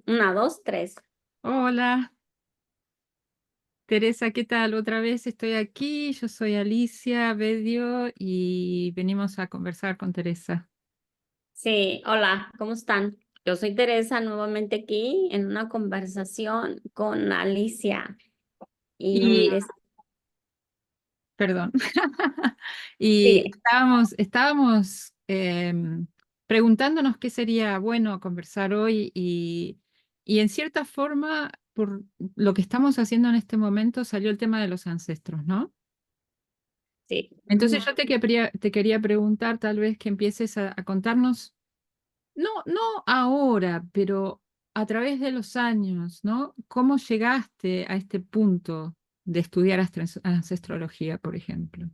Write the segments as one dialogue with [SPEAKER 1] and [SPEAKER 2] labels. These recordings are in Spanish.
[SPEAKER 1] Una, dos, tres.
[SPEAKER 2] Hola, Teresa, ¿qué tal? Otra vez estoy aquí. Yo soy Alicia Bedio y venimos a conversar con Teresa.
[SPEAKER 1] Sí, hola, ¿cómo están? Yo soy Teresa, nuevamente aquí en una conversación con Alicia.
[SPEAKER 2] Y,
[SPEAKER 1] Y
[SPEAKER 2] perdón, y
[SPEAKER 1] sí,
[SPEAKER 2] estábamos preguntándonos qué sería bueno conversar hoy y en cierta forma, por lo que estamos haciendo en este momento, salió el tema de los ancestros, ¿no?
[SPEAKER 1] sí.
[SPEAKER 2] Entonces yo te quería preguntar tal vez que empieces a contarnos. No, no ahora, pero a través de los años, ¿no? ¿Cómo llegaste a este punto de estudiar ancestrología, por ejemplo?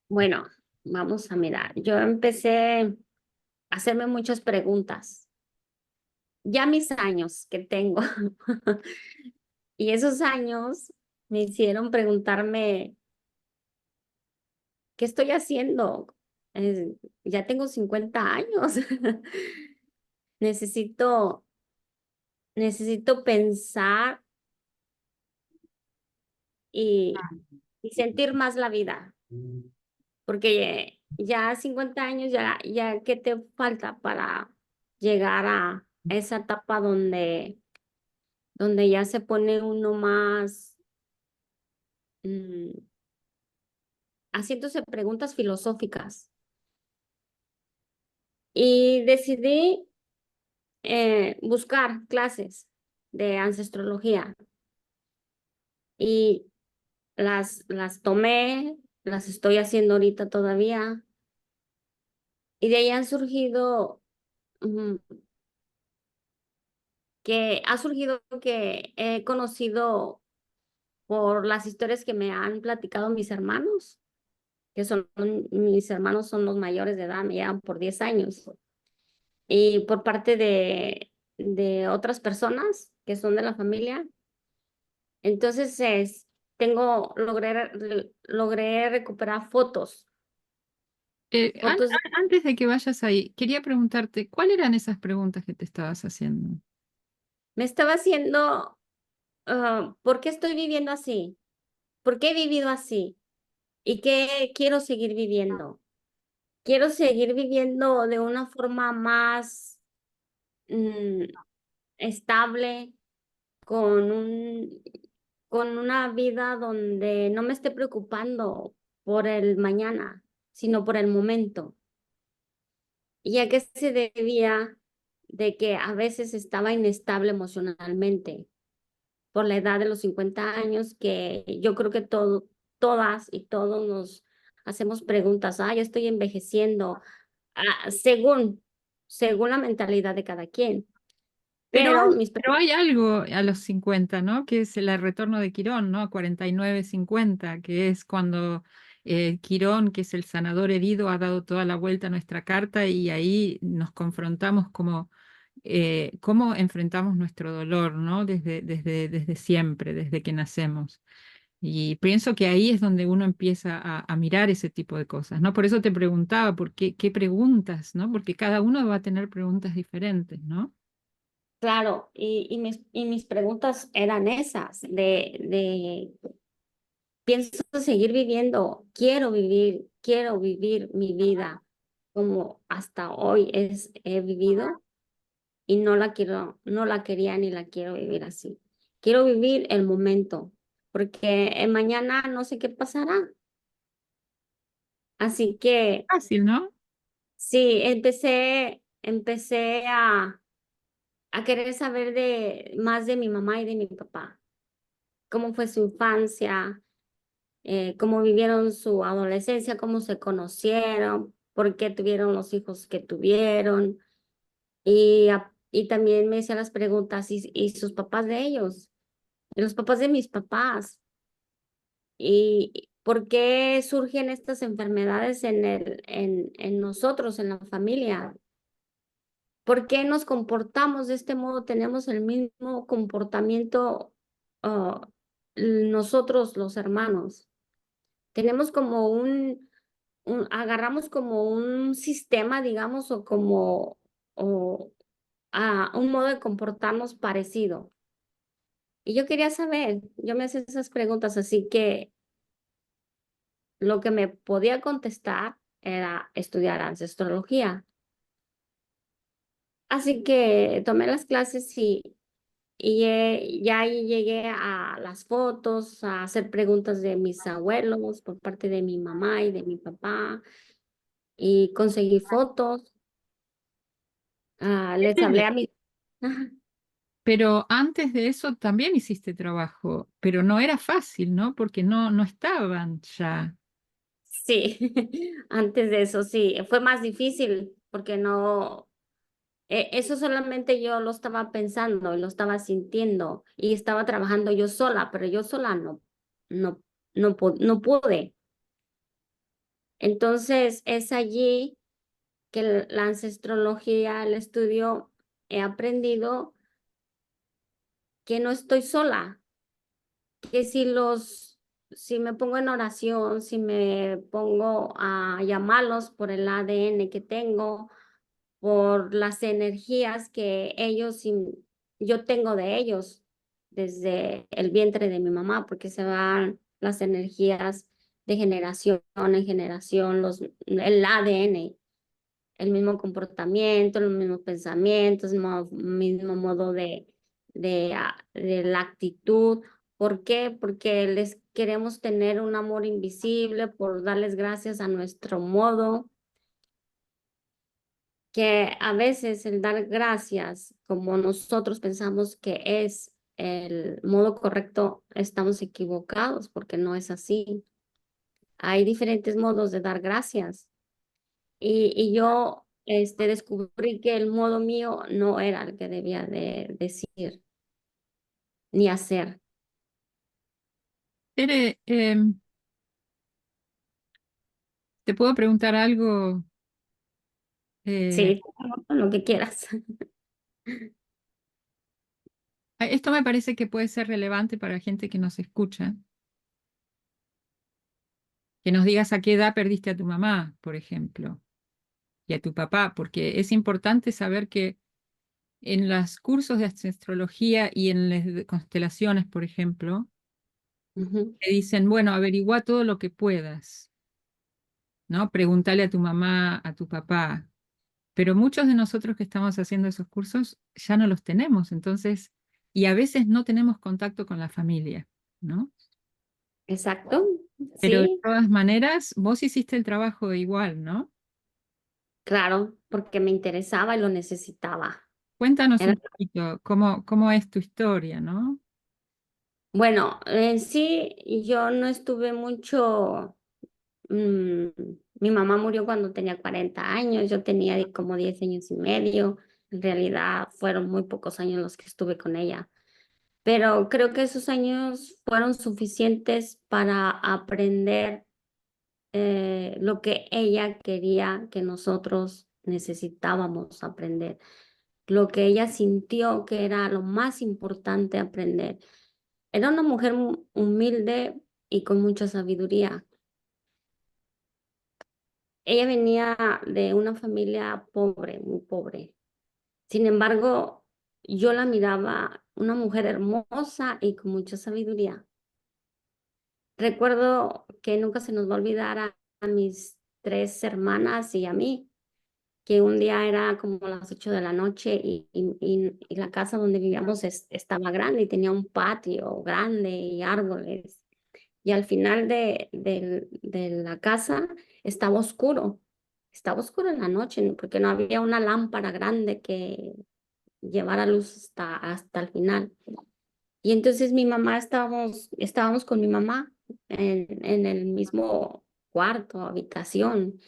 [SPEAKER 1] Bueno, vamos a mirar. Yo empecé a hacerme muchas preguntas. Ya mis años que tengo. Y esos años me hicieron preguntarme, ¿qué estoy haciendo? Ya tengo 50 años. Necesito, necesito pensar y sentir más la vida, porque ya 50 años, ya ¿qué te falta para llegar a esa etapa donde ya se pone uno más mm, haciéndose preguntas filosóficas? Y decidí buscar clases de ancestrología y las tomé, las estoy haciendo ahorita todavía, y de ahí han surgido mm, que he conocido por las historias que me han platicado mis hermanos, mis hermanos son los mayores de edad, me llevan por 10 años, y por parte de otras personas que son de la familia. Entonces, logré recuperar fotos.
[SPEAKER 2] Antes de que vayas ahí, quería preguntarte, ¿cuáles eran esas preguntas que te estabas haciendo?
[SPEAKER 1] Me estaba haciendo, ¿por qué estoy viviendo así? ¿Por qué he vivido así? ¿Y qué quiero seguir viviendo? Quiero seguir viviendo de una forma más mm, estable, con con una vida donde no me esté preocupando por el mañana, sino por el momento. ¿Y a qué se debía de que a veces estaba inestable emocionalmente por la edad de los 50 años, que yo creo que todas y todos nos hacemos preguntas, yo estoy envejeciendo, según la mentalidad de cada quien. Pero
[SPEAKER 2] Pero hay algo a los 50, ¿no? Que es el retorno de Quirón, ¿no? 49, 50, que es cuando Quirón, que es el sanador herido, ha dado toda la vuelta a nuestra carta y ahí nos confrontamos como cómo enfrentamos nuestro dolor, ¿no? Desde siempre, desde que nacemos. Y pienso que ahí es donde uno empieza a mirar ese tipo de cosas, ¿no? Por eso te preguntaba, qué preguntas, ¿no? Porque cada uno va a tener preguntas diferentes, ¿no?
[SPEAKER 1] claro, y mis preguntas eran esas, pienso seguir viviendo, quiero vivir mi vida como hasta hoy he vivido, y no la quería ni la quiero vivir así. Quiero vivir el momento, porque el mañana no sé qué pasará. Así que
[SPEAKER 2] Fácil, ¿no?
[SPEAKER 1] sí, empecé a querer saber más de mi mamá y de mi papá, cómo fue su infancia, cómo vivieron su adolescencia, cómo se conocieron, por qué tuvieron los hijos que tuvieron. Y también me hacía las preguntas, y sus papás de ellos, y los papás de mis papás, y por qué surgen estas enfermedades en nosotros, en la familia. ¿Por qué nos comportamos de este modo? Tenemos el mismo comportamiento, ah, nosotros los hermanos. Tenemos como agarramos como un sistema, digamos, o a un modo de comportarnos parecido. Y yo quería saber, yo me hacía esas preguntas, así que lo que me podía contestar era estudiar ancestrología. Así que tomé las clases y ya ahí llegué a las fotos, a hacer preguntas de mis abuelos por parte de mi mamá y de mi papá, y conseguí fotos. Les hablé a mi... Ajá.
[SPEAKER 2] Pero antes de eso también hiciste trabajo, pero no era fácil, ¿no? Porque no estaban ya.
[SPEAKER 1] Sí, antes de eso sí, fue más difícil porque no, eso solamente yo lo estaba pensando y lo estaba sintiendo y estaba trabajando yo sola, pero yo sola no, no pude. Entonces es allí que la ancestrología, el estudio, he aprendido que no estoy sola, que si me pongo en oración, si me pongo a llamarlos por el ADN que tengo, por las energías que yo tengo de ellos desde el vientre de mi mamá, porque se van las energías de generación en generación, el ADN, el mismo comportamiento, los mismos pensamientos, el mismo modo de la actitud. ¿Por qué? Porque les queremos tener un amor invisible, por darles gracias a nuestro modo, que a veces el dar gracias, como nosotros pensamos que es el modo correcto, estamos equivocados porque no es así. Hay diferentes modos de dar gracias. Y yo descubrí que el modo mío no era el que debía de decir ni hacer.
[SPEAKER 2] Tere, ¿te puedo preguntar algo? Eh,
[SPEAKER 1] Sí, lo que quieras.
[SPEAKER 2] Esto me parece que puede ser relevante para gente que nos escucha. Que nos digas a qué edad perdiste a tu mamá, por ejemplo, y a tu papá, porque es importante saber que en los cursos de astrología y en las de constelaciones, por ejemplo,
[SPEAKER 1] Ujú.
[SPEAKER 2] te dicen, bueno, averigua todo lo que puedas, ¿no? Pregúntale a tu mamá, a tu papá. Pero muchos de nosotros que estamos haciendo esos cursos ya no los tenemos, entonces, y a veces no tenemos contacto con la familia, ¿no?
[SPEAKER 1] Exacto,
[SPEAKER 2] Pero de
[SPEAKER 1] sí,
[SPEAKER 2] todas maneras, vos hiciste el trabajo igual, ¿no?
[SPEAKER 1] claro, porque me interesaba y lo necesitaba.
[SPEAKER 2] Cuéntanos
[SPEAKER 1] Era
[SPEAKER 2] un poquito cómo es tu historia, ¿no?
[SPEAKER 1] Bueno, en sí, yo no estuve mucho. mm, Mi mamá murió cuando tenía 40 años, yo tenía como 10 años y medio. En realidad fueron muy pocos años los que estuve con ella, pero creo que esos años fueron suficientes para aprender lo que ella quería que nosotros necesitábamos aprender, lo que ella sintió que era lo más importante aprender. Era una mujer humilde y con mucha sabiduría. Ella venía de una familia pobre, muy pobre. Sin embargo, yo la miraba una mujer hermosa y con mucha sabiduría. Recuerdo que nunca se nos va a olvidar a mis tres hermanas y a mí, que un día era como las 8 de la noche y la casa donde vivíamos estaba grande y tenía un patio grande y árboles. Y al final de la casa estaba oscuro en la noche, ¿no? Porque no había una lámpara grande que llevara luz hasta el final. Y entonces estábamos con mi mamá en el mismo cuarto, habitación,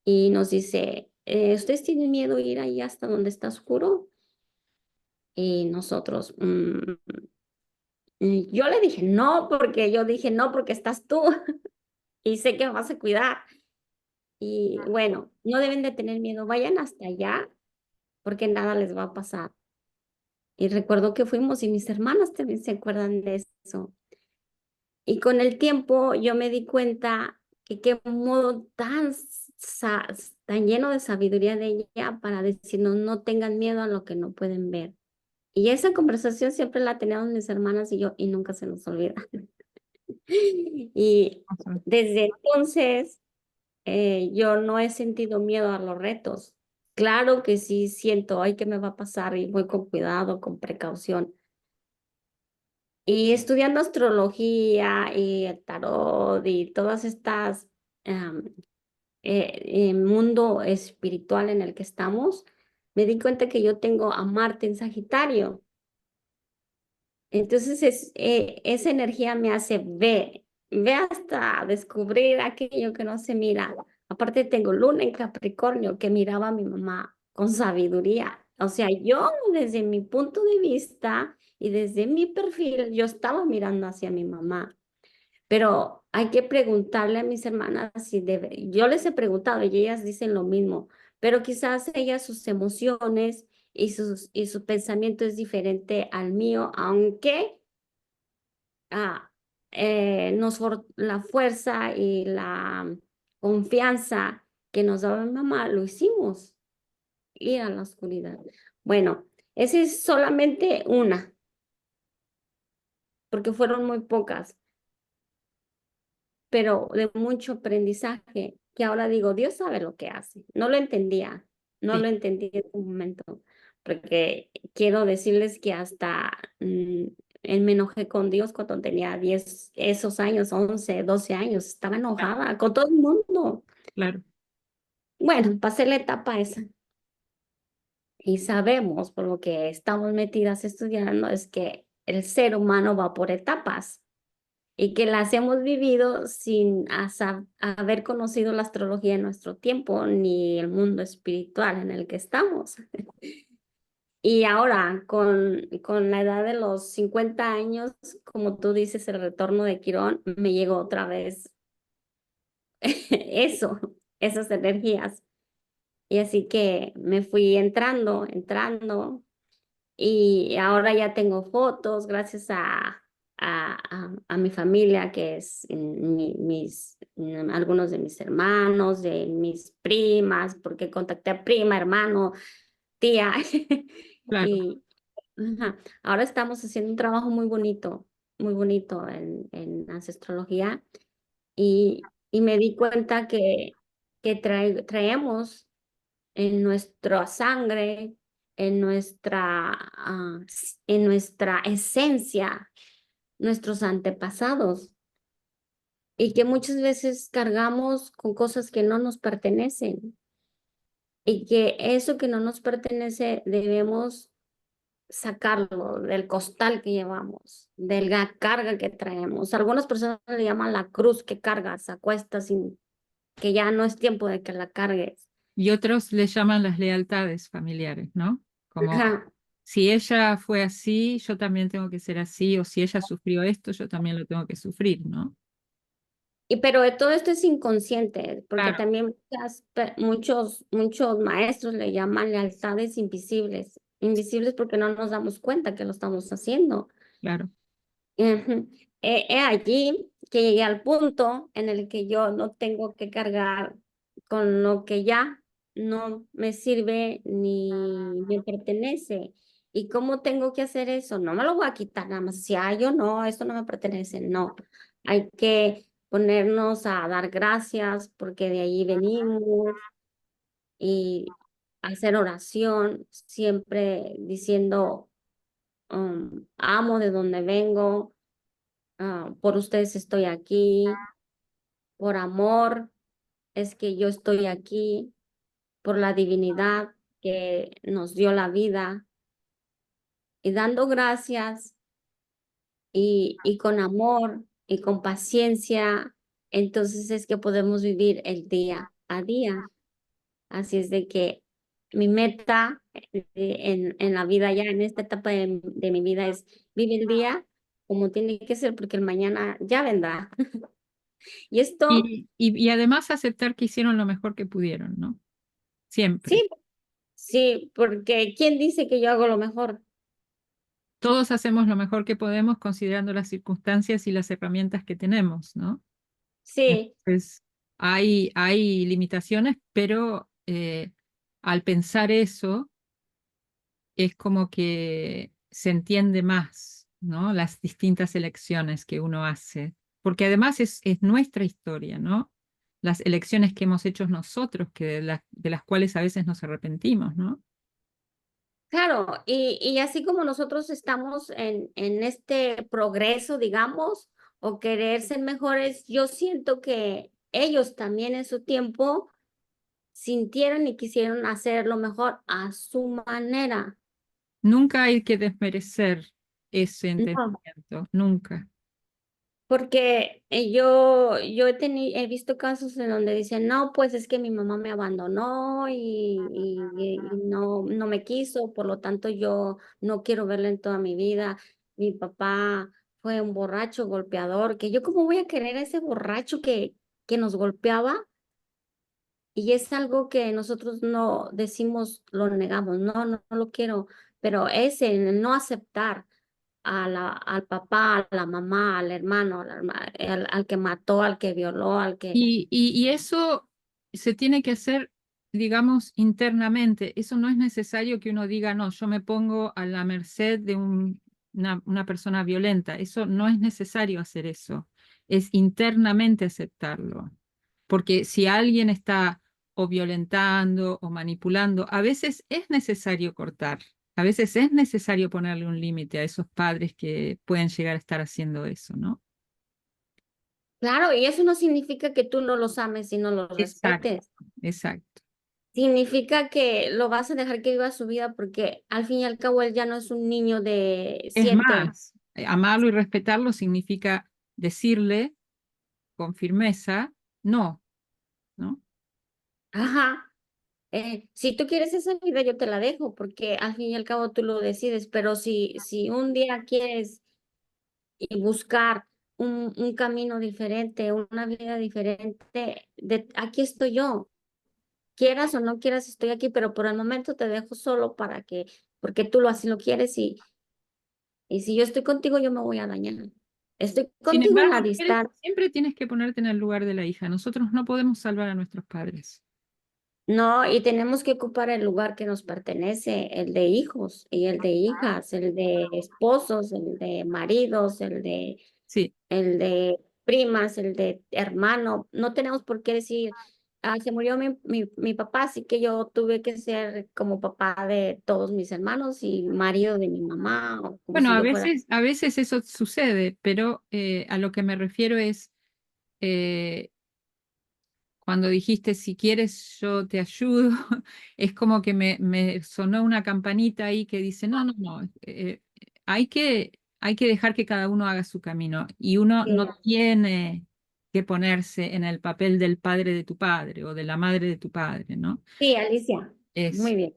[SPEAKER 1] y nos dice, ¿ustedes tienen miedo de ir ahí hasta donde está oscuro? Y nosotros, y yo le dije, no, porque yo dije, no, porque estás tú y sé que me vas a cuidar. Y bueno, no deben de tener miedo, vayan hasta allá porque nada les va a pasar. Y recuerdo que fuimos y mis hermanos también se acuerdan de eso. Y con el tiempo yo me di cuenta que qué modo tan lleno de sabiduría de ella para decirnos no tengan miedo a lo que no pueden ver. Y esa conversación siempre la teníamos mis hermanas y yo y nunca se nos olvida. Y
[SPEAKER 2] O sea,
[SPEAKER 1] desde entonces yo no he sentido miedo a los retos. Claro que sí siento, ay, ¿qué me va a pasar? Y voy con cuidado, con precaución. Y estudiando astrología y el tarot y todas estas mundo espiritual en el que estamos, me di cuenta que yo tengo a Marte en Sagitario. Entonces esa energía me hace ver hasta descubrir aquello que no se mira. Aparte tengo Luna en Capricornio que miraba a mi mamá con sabiduría. O sea, yo desde mi punto de vista y desde mi perfil, yo estaba mirando hacia mi mamá. Pero hay que preguntarle a mis hermanas si debe. Yo les he preguntado y ellas dicen lo mismo, pero quizás ellas sus emociones y su pensamiento es diferente al mío, aunque ah, la fuerza y la confianza que nos daba mi mamá, lo hicimos, ir a la oscuridad. Bueno, esa es solamente una, porque fueron muy pocas, pero de mucho aprendizaje, que ahora digo, Dios sabe lo que hace. No lo entendía, no
[SPEAKER 2] sí,
[SPEAKER 1] lo entendí en un momento, porque quiero decirles que hasta me enojé con Dios cuando tenía 10 esos años, 11 12 años, estaba enojada con todo el mundo.
[SPEAKER 2] claro.
[SPEAKER 1] Bueno, pasé la etapa esa y sabemos por lo que estamos metidas estudiando es que el ser humano va por etapas y que las hemos vivido sin haber conocido la astrología en nuestro tiempo ni el mundo espiritual en el que estamos. Y ahora, con la edad de los 50 años, como tú dices, el retorno de Quirón, me llegó otra vez eso, esas energías. Y así que me fui entrando. Y ahora ya tengo fotos gracias a mi familia, que es algunos de mis hermanos, de mis primas, porque contacté a prima, hermano, tía.
[SPEAKER 2] Claro.
[SPEAKER 1] Y ajá, ahora estamos haciendo un trabajo muy bonito en ancestrología. Y me di cuenta que traemos en nuestra sangre, en nuestra esencia, nuestros antepasados, y que muchas veces cargamos con cosas que no nos pertenecen, y que eso que no nos pertenece debemos sacarlo del costal que llevamos, de la carga que traemos. Algunas personas le llaman la cruz que cargas a cuestas sin que ya no es tiempo de que la cargues.
[SPEAKER 2] Y otros le llaman las lealtades familiares, ¿no? Como
[SPEAKER 1] Ajá.
[SPEAKER 2] si ella fue así, yo también tengo que ser así, o si ella sufrió esto, yo también lo tengo que sufrir, ¿no?
[SPEAKER 1] Pero de todo esto es inconsciente, porque
[SPEAKER 2] Claro,
[SPEAKER 1] también muchos maestros le llaman lealtades invisibles, invisibles porque no nos damos cuenta que lo estamos haciendo.
[SPEAKER 2] claro.
[SPEAKER 1] Ujú. He allí que llegué al punto en el que yo no tengo que cargar con lo que ya no me sirve ni me pertenece. ¿Y cómo tengo que hacer eso? No me lo voy a quitar nada más. Si yo no, esto no me pertenece. No, hay que ponernos a dar gracias porque de allí venimos y hacer oración, siempre diciendo, amo de donde vengo, por ustedes estoy aquí, por amor es que yo estoy aquí, por la divinidad que nos dio la vida y dando gracias y con amor y con paciencia, entonces es que podemos vivir el día a día. Así es de que mi meta en la vida ya, en esta etapa de mi vida es vivir el día como tiene que ser porque el mañana ya vendrá. Y esto,
[SPEAKER 2] Y además aceptar que hicieron lo mejor que pudieron, ¿no? Siempre.
[SPEAKER 1] sí, sí, porque ¿quién dice que yo hago lo mejor?
[SPEAKER 2] Todos hacemos lo mejor que podemos considerando las circunstancias y las herramientas que tenemos, ¿no?
[SPEAKER 1] Sí,
[SPEAKER 2] Entonces, hay limitaciones, pero al pensar eso, es como que se entiende más, ¿no? Las distintas elecciones que uno hace, porque además es nuestra historia, ¿no? Las elecciones que hemos hecho nosotros, de las cuales a veces nos arrepentimos, ¿no?
[SPEAKER 1] Claro, y así como nosotros estamos en este progreso, digamos, o querer ser mejores, yo siento que ellos también en su tiempo sintieron y quisieron hacerlo mejor a su manera.
[SPEAKER 2] Nunca hay que desmerecer ese
[SPEAKER 1] No,
[SPEAKER 2] entendimiento, nunca.
[SPEAKER 1] porque yo he visto casos en donde dicen, no, pues es que mi mamá me abandonó y no me quiso, por lo tanto yo no quiero verla en toda mi vida. Mi papá fue un borracho, golpeador, que yo cómo voy a querer a ese borracho que nos golpeaba y es algo que nosotros no decimos, lo negamos, no lo quiero, pero ese, el no aceptar al papá, a la mamá, al hermano, al que mató, al que violó, al que...
[SPEAKER 2] Y eso se tiene que hacer, digamos, internamente. Eso no es necesario que uno diga, no, yo me pongo a la merced de una persona violenta. Eso no es necesario hacer eso. Es internamente aceptarlo. Porque si alguien está o violentando o manipulando, a veces es necesario cortar. A veces es necesario ponerle un límite a esos padres que pueden llegar a estar haciendo eso, ¿no?
[SPEAKER 1] Claro, y eso no significa que tú no los ames y no los
[SPEAKER 2] Exacto,
[SPEAKER 1] respetes.
[SPEAKER 2] exacto.
[SPEAKER 1] Significa que lo vas a dejar que viva su vida porque al fin y al cabo él ya no es un niño de
[SPEAKER 2] Es
[SPEAKER 1] 7.
[SPEAKER 2] más, amarlo y respetarlo significa decirle con firmeza, no, ¿no?
[SPEAKER 1] Ajá. Si tú quieres esa vida, yo te la dejo porque al fin y al cabo tú lo decides, pero si un día quieres y buscar un camino diferente, una vida diferente, aquí estoy yo. Quieras o no quieras, estoy aquí, pero por el momento te dejo solo porque tú así lo quieres y si yo estoy contigo, yo me voy a dañar. Estoy
[SPEAKER 2] Sin
[SPEAKER 1] contigo en
[SPEAKER 2] embargo,
[SPEAKER 1] la distancia.
[SPEAKER 2] siempre tienes que ponerte en el lugar de la hija. Nosotros no podemos salvar a nuestros padres.
[SPEAKER 1] No, y tenemos que ocupar el lugar que nos pertenece, el de hijos y el de hijas, el de esposos, el de maridos,
[SPEAKER 2] Sí.
[SPEAKER 1] el de primas, el de hermano. No tenemos por qué decir, se murió mi papá, así que yo tuve que ser como papá de todos mis hermanos y marido de mi mamá, o como
[SPEAKER 2] Bueno,
[SPEAKER 1] si yo fuera.
[SPEAKER 2] a veces eso sucede, pero a lo que me refiero es eh, cuando dijiste si quieres yo te ayudo, es como que me sonó una campanita ahí que dice, no, no, no, hay que dejar que cada uno haga su camino y uno
[SPEAKER 1] Sí,
[SPEAKER 2] no tiene que ponerse en el papel del padre de tu padre o de la madre de tu padre, ¿no?
[SPEAKER 1] sí, Alicia,
[SPEAKER 2] Es
[SPEAKER 1] muy bien.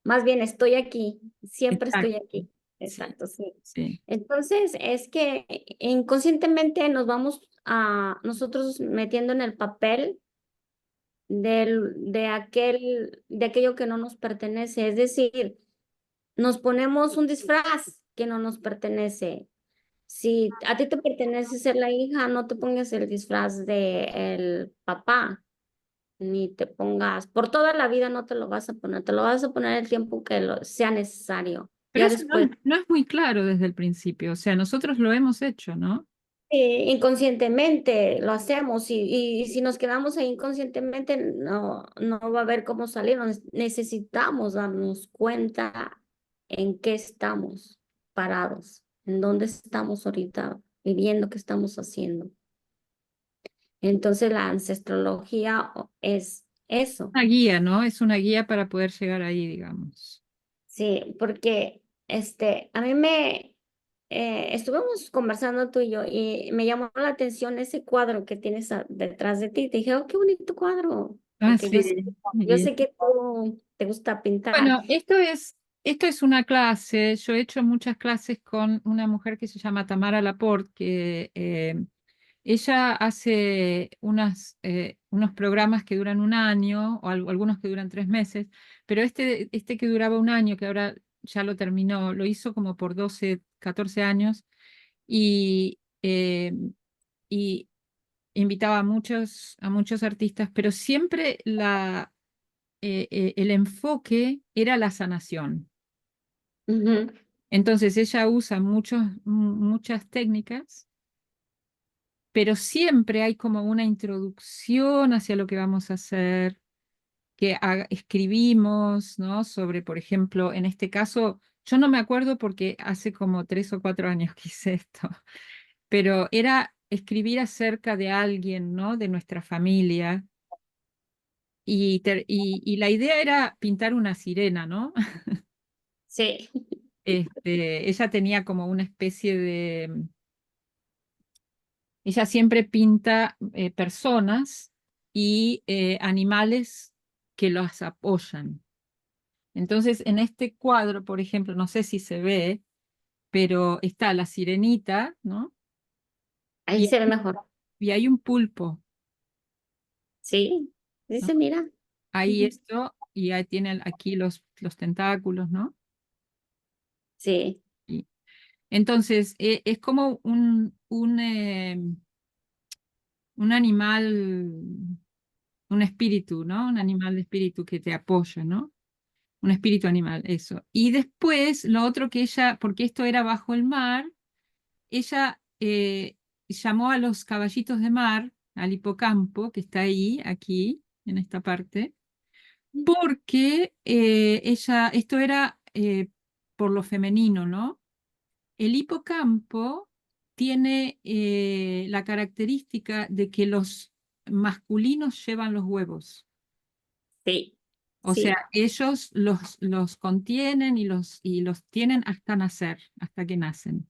[SPEAKER 1] Más bien estoy aquí, siempre estoy
[SPEAKER 2] exacto,
[SPEAKER 1] aquí.
[SPEAKER 2] sí,
[SPEAKER 1] Exacto, sí.
[SPEAKER 2] sí.
[SPEAKER 1] Entonces, es que inconscientemente nos vamos a nosotros metiendo en el papel de aquello que no nos pertenece. Es decir, nos ponemos un disfraz que no nos pertenece. Si a ti te pertenece ser la hija, no te pongas el disfraz de el papá, ni te pongas, por toda la vida no te lo vas a poner, te lo vas a poner el tiempo que sea necesario.
[SPEAKER 2] Pero
[SPEAKER 1] Ya
[SPEAKER 2] eso
[SPEAKER 1] después,
[SPEAKER 2] no es muy claro desde el principio, o sea, nosotros lo hemos hecho, ¿no?
[SPEAKER 1] inconscientemente lo hacemos y si nos quedamos ahí inconscientemente, no va a haber cómo salir. Necesitamos darnos cuenta en qué estamos parados, en dónde estamos ahorita viviendo, qué estamos haciendo. Entonces la ancestrología es eso,
[SPEAKER 2] Una guía, ¿no? Es una guía para poder llegar ahí, digamos.
[SPEAKER 1] sí, porque a mí estuvimos conversando tú y yo y me llamó la atención ese cuadro que tienes detrás de ti. Te dije, oh, qué bonito cuadro,
[SPEAKER 2] Ah,
[SPEAKER 1] porque
[SPEAKER 2] sí, muy
[SPEAKER 1] yo
[SPEAKER 2] bien.
[SPEAKER 1] sé que tú te gusta pintar.
[SPEAKER 2] Bueno, esto es una clase. Yo he hecho muchas clases con una mujer que se llama Tamara Laporte, que ella hace unos programas que duran un año, o algunos que duran 3 meses, pero este que duraba un año, que ahora ya lo terminó, lo hizo como por 12, 14 años, y, y invitaba a muchos artistas, pero siempre el enfoque era la sanación.
[SPEAKER 1] Ujú.
[SPEAKER 2] Entonces ella usa muchas técnicas, pero siempre hay como una introducción hacia lo que vamos a hacer, que escribimos, ¿no? Sobre, por ejemplo, en este caso, yo no me acuerdo porque hace como 3 o 4 años que hice esto, pero era escribir acerca de alguien, ¿no? De nuestra familia. Y la idea era pintar una sirena, ¿no?
[SPEAKER 1] Sí,
[SPEAKER 2] Ella tenía como una especie ella siempre pinta personas y animales que los apoyan. Entonces, en este cuadro, por ejemplo, no sé si se ve, pero está la sirenita, ¿no?
[SPEAKER 1] ahí
[SPEAKER 2] Y,
[SPEAKER 1] se ve mejor.
[SPEAKER 2] y hay un pulpo,
[SPEAKER 1] Sí, sí
[SPEAKER 2] ¿no?
[SPEAKER 1] se mira.
[SPEAKER 2] Ahí
[SPEAKER 1] Ujú.
[SPEAKER 2] esto, y ahí tiene aquí los tentáculos, ¿no?
[SPEAKER 1] Sí,
[SPEAKER 2] Y, entonces, es como un animal, un espíritu, ¿no? Un animal de espíritu que te apoya, ¿no? Un espíritu animal, eso. Y después, lo otro que ella, porque esto era bajo el mar, ella llamó a los caballitos de mar, al hipocampo, que está ahí, aquí, en esta parte, porque esto era por lo femenino, ¿no? El hipocampo tiene la característica de que los masculinos llevan los huevos.
[SPEAKER 1] sí,
[SPEAKER 2] O sea,
[SPEAKER 1] sí,
[SPEAKER 2] ellos los contienen y los tienen hasta nacer, hasta que nacen.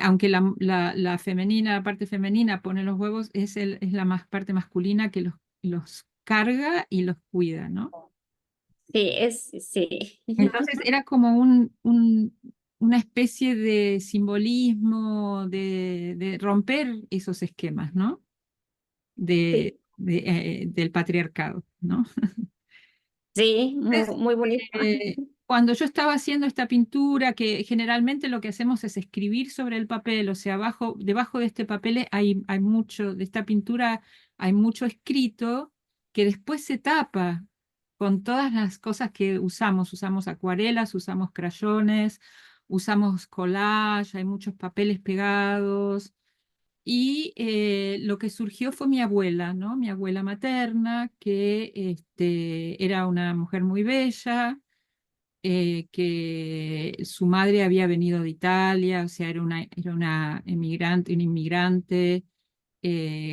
[SPEAKER 2] Aunque la femenina, la parte femenina pone los huevos, es la más parte masculina que los carga y los cuida, ¿no?
[SPEAKER 1] sí, sí.
[SPEAKER 2] Entonces era como una especie de simbolismo de romper esos esquemas, ¿no?
[SPEAKER 1] Sí,
[SPEAKER 2] Del patriarcado, ¿no?
[SPEAKER 1] sí, muy, muy bonito.
[SPEAKER 2] Cuando yo estaba haciendo esta pintura, que generalmente lo que hacemos es escribir sobre el papel, o sea, debajo de este papel hay mucho, de esta pintura hay mucho escrito que después se tapa con todas las cosas que usamos. Usamos acuarelas, usamos crayones, usamos collage, hay muchos papeles pegados. Y lo que surgió fue mi abuela, ¿no? Mi abuela materna, que era una mujer muy bella, que su madre había venido de Italia, o sea, era una inmigrante,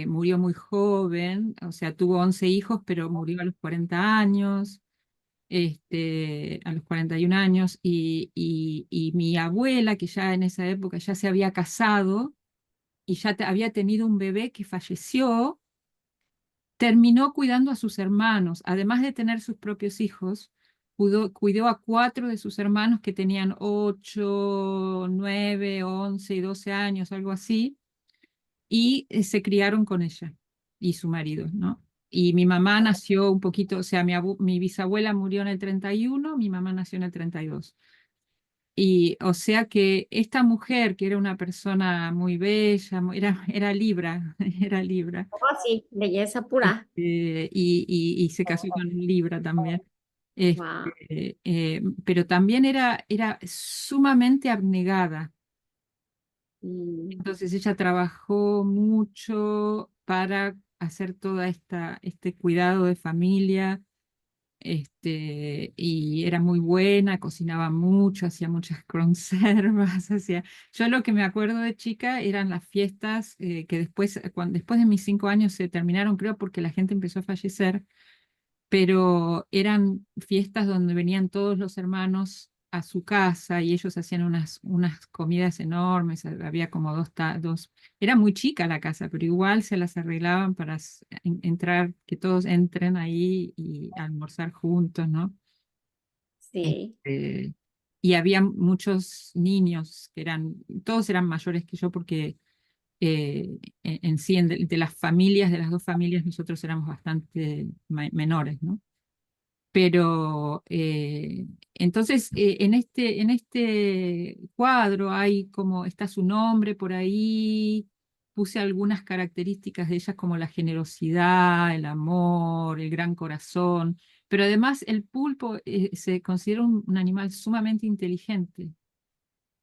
[SPEAKER 2] murió muy joven, o sea, tuvo 11 hijos, pero murió a los 40 años, a los 41 años, y mi abuela, que ya en esa época ya se había casado y ya había tenido un bebé que falleció, terminó cuidando a sus hermanos, además de tener sus propios hijos, cuidó a 4 de sus hermanos que tenían 8, 9, 11 y 12 años, algo así, y se criaron con ella y su marido, ¿no? Y mi mamá nació un poquito, o sea, mi bisabuela murió en el 31, mi mamá nació en el 32. Y o sea que esta mujer, que era una persona muy bella, era Libra, era Libra,
[SPEAKER 1] Oh, sí, belleza pura.
[SPEAKER 2] y se casó con un Libra también.
[SPEAKER 1] Wow.
[SPEAKER 2] Pero también era sumamente abnegada.
[SPEAKER 1] Mm,
[SPEAKER 2] Entonces ella trabajó mucho para hacer toda este cuidado de familia, y era muy buena, cocinaba mucho, hacía muchas conservas, Yo lo que me acuerdo de chica eran las fiestas que después, después de mis 5 años se terminaron, creo, porque la gente empezó a fallecer, pero eran fiestas donde venían todos los hermanos a su casa y ellos hacían unas comidas enormes, había como dos, era muy chica la casa, pero igual se las arreglaban para entrar, que todos entren ahí y almorzar juntos, ¿no?
[SPEAKER 1] sí,
[SPEAKER 2] Este, y había muchos niños todos eran mayores que yo porque en sí, de las familias, de las dos familias, nosotros éramos bastante menores, ¿no? Pero entonces en este cuadro hay como está su nombre por ahí, puse algunas características de ellas como la generosidad, el amor, el gran corazón, pero además el pulpo se considera un animal sumamente inteligente.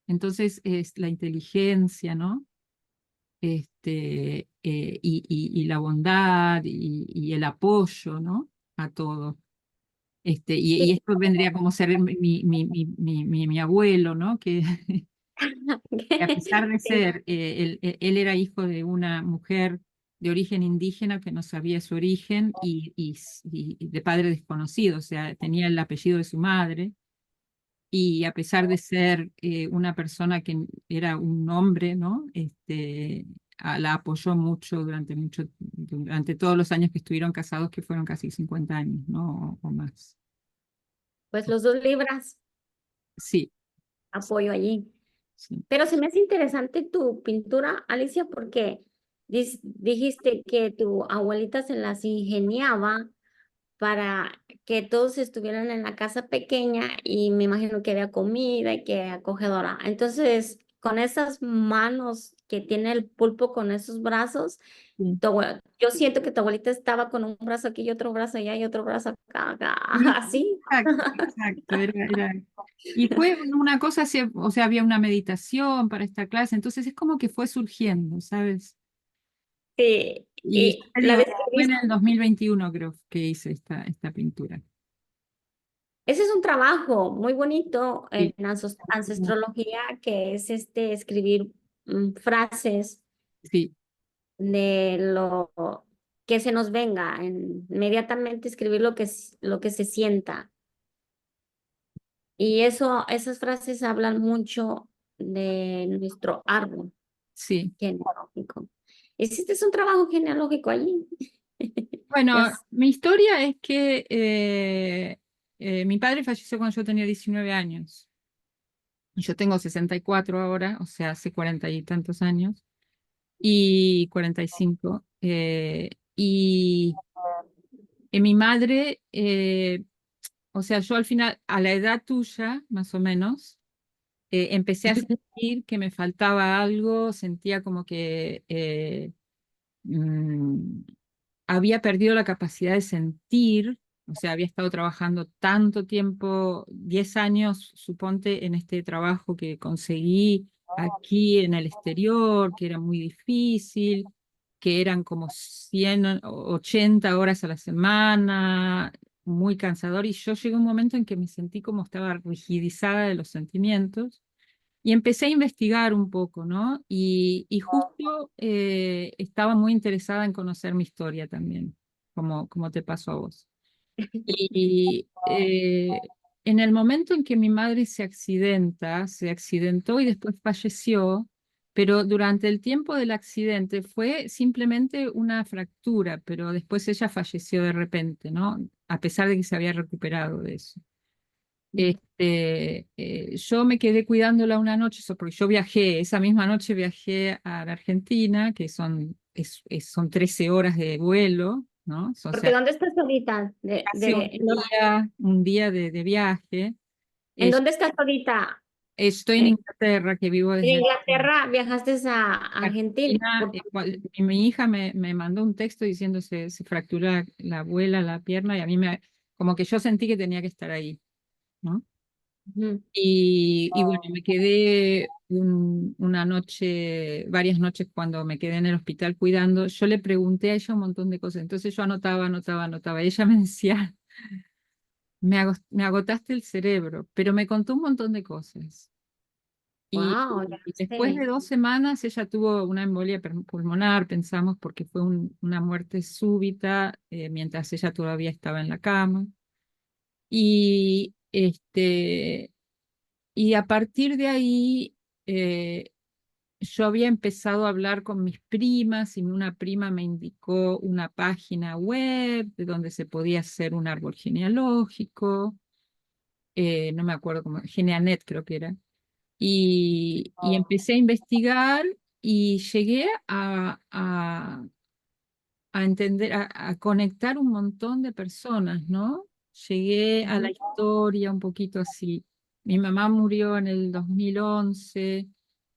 [SPEAKER 2] Entonces es la inteligencia, ¿no? Y la bondad y el apoyo, ¿no? A todo. Y
[SPEAKER 1] Sí.
[SPEAKER 2] esto vendría como ser mi abuelo, ¿no? Que a pesar de
[SPEAKER 1] Sí,
[SPEAKER 2] ser, él era hijo de una mujer de origen indígena que no sabía su origen y de padre desconocido, o sea, tenía el apellido de su madre, y a pesar de ser una persona que era un hombre, ¿no? La apoyó durante todos los años que estuvieron casados, que fueron casi 50 años, ¿no? O más.
[SPEAKER 1] pues los 2 libras
[SPEAKER 2] Sí,
[SPEAKER 1] apoyo allí.
[SPEAKER 2] sí,
[SPEAKER 1] Pero se me hace interesante tu pintura, Alicia, porque dijiste que tu abuelita se las ingeniaba para que todos estuvieran en la casa pequeña y me imagino que había comida y que acogedora. Entonces, con esas manos que tiene el pulpo, con esos brazos,
[SPEAKER 2] sí.
[SPEAKER 1] yo siento que tu abuelita estaba con un brazo aquí y otro brazo allá y otro brazo acá,
[SPEAKER 2] Sí,
[SPEAKER 1] así.
[SPEAKER 2] exacto, exacto. Y fue una cosa así, o sea, había una meditación para esta clase, entonces es como que fue surgiendo, ¿sabes?
[SPEAKER 1] Sí,
[SPEAKER 2] Y ya
[SPEAKER 1] y
[SPEAKER 2] te
[SPEAKER 1] la
[SPEAKER 2] digo, fue en
[SPEAKER 1] describiste.
[SPEAKER 2] el 2021 creo que hice esta pintura.
[SPEAKER 1] Ese es un trabajo muy bonito en
[SPEAKER 2] Sí,
[SPEAKER 1] ancestrología, que es escribir frases
[SPEAKER 2] sí,
[SPEAKER 1] de lo que se nos venga, inmediatamente escribir lo que se sienta. Y esas frases hablan mucho de nuestro árbol
[SPEAKER 2] sí.
[SPEAKER 1] genealógico. ¿Hiciste un trabajo genealógico allí?
[SPEAKER 2] Bueno,
[SPEAKER 1] Es-
[SPEAKER 2] mi historia es que mi padre falleció cuando yo tenía 19 años. Yo tengo 64 ahora, o sea, hace 40 y tantos años, y 45. Y mi madre, o sea, yo al final, a la edad tuya, más o menos, empecé a sentir que me faltaba algo, sentía como que mm, había perdido la capacidad de sentir, o sea, había estado trabajando tanto tiempo, 10 años, suponte, en este trabajo que conseguí aquí en el exterior, que era muy difícil, que eran como 180 horas a la semana, muy cansador, y yo llegué a un momento en que me sentí como estaba rigidizada de los sentimientos. Y empecé a investigar un poco, ¿no? Y justo estaba muy interesada en conocer mi historia también, como te pasó a vos. Y en el momento en que mi madre se accidentó y después falleció, pero durante el tiempo del accidente fue simplemente una fractura, pero después ella falleció de repente, ¿no? A pesar de que se había recuperado de eso. Yo me quedé cuidándola una noche, porque yo viajé, esa misma noche viajé a la Argentina, que son 13 horas de vuelo, ¿no? O
[SPEAKER 1] Porque
[SPEAKER 2] sea,
[SPEAKER 1] ¿dónde estás ahorita?
[SPEAKER 2] casi un día de viaje.
[SPEAKER 1] ¿En
[SPEAKER 2] Es-
[SPEAKER 1] dónde estás ahorita?
[SPEAKER 2] Estoy en
[SPEAKER 1] En,
[SPEAKER 2] Inglaterra, que vivo
[SPEAKER 1] en
[SPEAKER 2] desde
[SPEAKER 1] Inglaterra viajaste a Argentina.
[SPEAKER 2] Argentina. Mi hija me mandó un texto diciendo se fractura la abuela, la pierna, y a mí como que yo sentí que tenía que estar ahí, ¿no?
[SPEAKER 1] Ujú.
[SPEAKER 2] Y bueno, me quedé una noche, varias noches cuando me quedé en el hospital cuidando. Yo le pregunté a ella un montón de cosas, entonces yo anotaba, anotaba, anotaba. Y ella me decía, me agotaste el cerebro, pero me contó un montón de cosas. Y,
[SPEAKER 1] Wow, ya
[SPEAKER 2] y después
[SPEAKER 1] sé.
[SPEAKER 2] de 2 semanas ella tuvo una embolia pulmonar, pensamos, porque fue una muerte súbita mientras ella todavía estaba en la cama. Y y a partir de ahí, eh, yo había empezado a hablar con mis primas y una prima me indicó una página web de donde se podía hacer un árbol genealógico, no me acuerdo cómo, Geneanet creo que era. Y empecé a investigar y llegué a entender, a conectar un montón de personas, ¿no? Llegué a la historia un poquito así. Mi mamá murió en el 2011.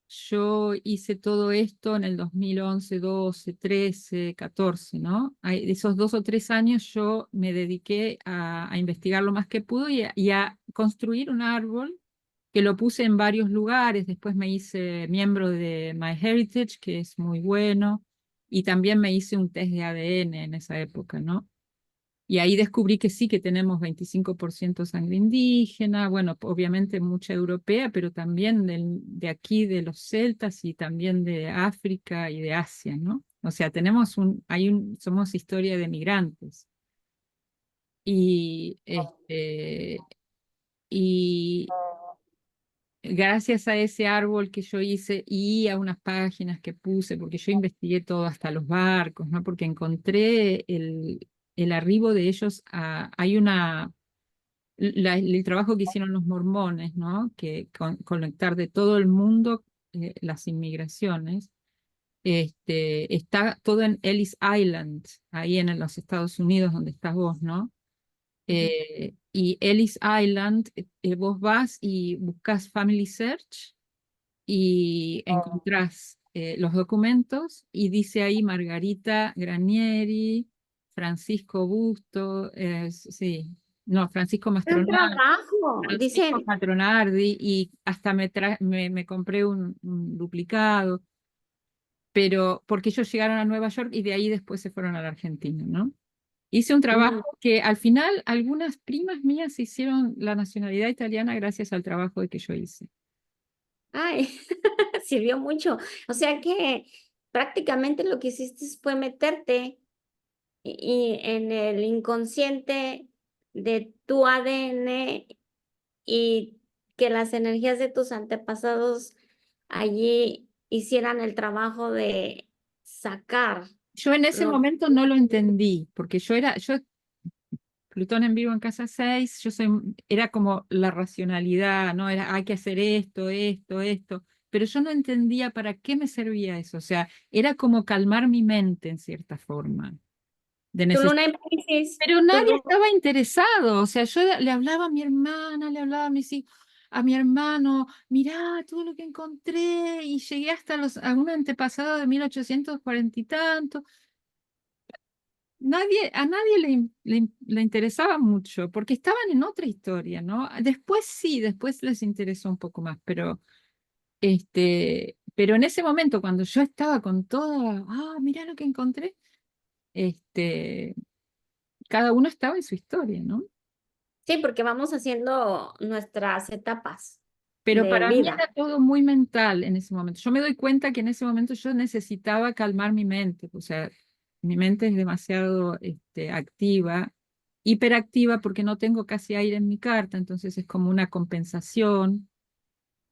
[SPEAKER 2] yo hice todo esto en el 2011, 12, 13, 14, ¿no? De esos 2 o 3 años yo me dediqué a investigar lo más que pude y a construir un árbol que lo puse en varios lugares. Después me hice miembro de MyHeritage, que es muy bueno, y también me hice un test de ADN en esa época, ¿no? Y ahí descubrí que sí, que tenemos 25% sangre indígena, bueno, obviamente mucha europea, pero también de aquí, de los celtas y también de África y de Asia, ¿no? O sea, somos historia de migrantes. Y, y gracias a ese árbol que yo hice y a unas páginas que puse, porque yo investigué todo, hasta los barcos, ¿no? Porque encontré el arribo de ellos hay el trabajo que hicieron los mormones, ¿no? Que conectar de todo el mundo las inmigraciones. Está todo en Ellis Island, ahí en los Estados Unidos, donde estás vos, ¿no?
[SPEAKER 1] Ujú.
[SPEAKER 2] Y Ellis Island, vos vas y buscas Family Search y encontrás los documentos y dice ahí Margarita Granieri, Francisco Busto, sí, no, Francisco
[SPEAKER 1] Un
[SPEAKER 2] Mastronardi,
[SPEAKER 1] trabajo,
[SPEAKER 2] Francisco
[SPEAKER 1] dicen,
[SPEAKER 2] Mastronardi, y hasta me compré un duplicado, pero porque ellos llegaron a Nueva York y de ahí después se fueron a la Argentina, ¿no? Hice un
[SPEAKER 1] mm,
[SPEAKER 2] trabajo que al final algunas primas mías hicieron la nacionalidad italiana gracias al trabajo que yo hice.
[SPEAKER 1] ay, sirvió mucho. O sea que prácticamente lo que hiciste fue meterte y en el inconsciente de tu ADN y que las energías de tus antepasados allí hicieran el trabajo de sacar
[SPEAKER 2] Yo en ese
[SPEAKER 1] lo
[SPEAKER 2] momento no lo entendí, porque yo Plutón en vivo en casa 6, era como la racionalidad, ¿no? Era, hay que hacer esto, esto, esto, pero yo no entendía para qué me servía eso, o sea, era como calmar mi mente en cierta forma, de
[SPEAKER 1] tu
[SPEAKER 2] neces-
[SPEAKER 1] luna en Piscis,
[SPEAKER 2] pero
[SPEAKER 1] tu
[SPEAKER 2] nadie
[SPEAKER 1] luna.
[SPEAKER 2] estaba interesado, o sea, yo le hablaba a mi hermana, le hablaba a mis hijos, a mi hermano, mirá todo lo que encontré, y llegué hasta a un antepasado de 1840 y tanto. A nadie le interesaba mucho, porque estaban en otra historia, ¿no? Después sí, después les interesó un poco más, pero en ese momento, cuando yo estaba con todo, mirá lo que encontré, este, cada uno estaba en su historia, ¿no?
[SPEAKER 1] Sí, porque vamos haciendo nuestras etapas
[SPEAKER 2] Pero
[SPEAKER 1] de
[SPEAKER 2] para mí era
[SPEAKER 1] vida.
[SPEAKER 2] todo muy mental en ese momento. Yo me doy cuenta que en ese momento yo necesitaba calmar mi mente, o sea, mi mente es demasiado activa, hiperactiva porque no tengo casi aire en mi carta, entonces es como una compensación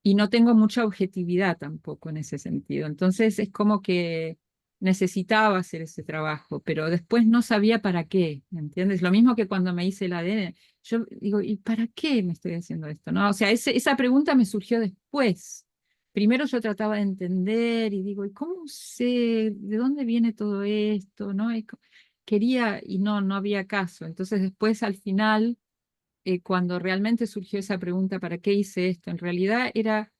[SPEAKER 2] y no tengo mucha objetividad tampoco en ese sentido. Entonces es como que necesitaba hacer ese trabajo, pero después no sabía para qué, ¿me entiendes? Lo mismo que cuando me hice el ADN, yo digo, ¿y para qué me estoy haciendo esto? ¿No? O sea, esa pregunta me surgió después. Primero yo trataba de entender y digo, ¿y cómo sé de dónde viene todo esto? ¿No? Quería y no había caso. Entonces después al final cuando realmente surgió esa pregunta, ¿para qué hice esto? En realidad era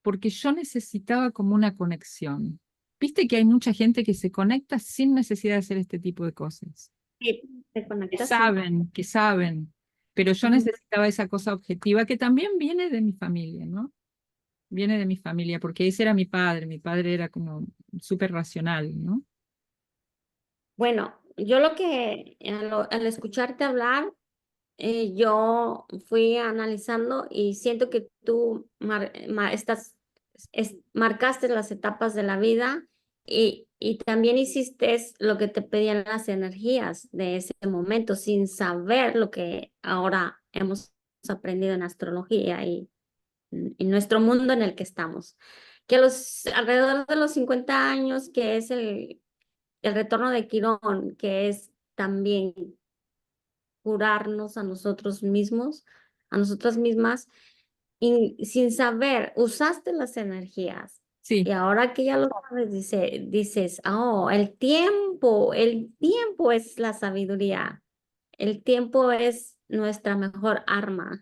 [SPEAKER 2] porque yo necesitaba como una conexión. Viste que hay mucha gente que se conecta sin necesidad de hacer este tipo de cosas.
[SPEAKER 1] Sí, te conectas, sí.
[SPEAKER 2] Que saben, pero yo
[SPEAKER 1] Ujú.
[SPEAKER 2] necesitaba esa cosa objetiva que también viene de mi familia, ¿no? Viene de mi familia, porque ese era mi padre era como súper racional, ¿no?
[SPEAKER 1] Bueno, yo lo que al escucharte hablar, yo fui analizando y siento que tú marcaste las etapas de la vida y también hiciste lo que te pedían las energías de ese momento sin saber lo que ahora hemos aprendido en astrología y nuestro mundo en el que estamos. Que alrededor de los 50 años, que es el retorno de Quirón, que es también curarnos a nosotros mismos, a nosotras mismas, y sin saber, usaste las energías.
[SPEAKER 2] Sí,
[SPEAKER 1] Y ahora que ya lo sabes, dices, oh, el tiempo es la sabiduría, el tiempo es nuestra mejor arma.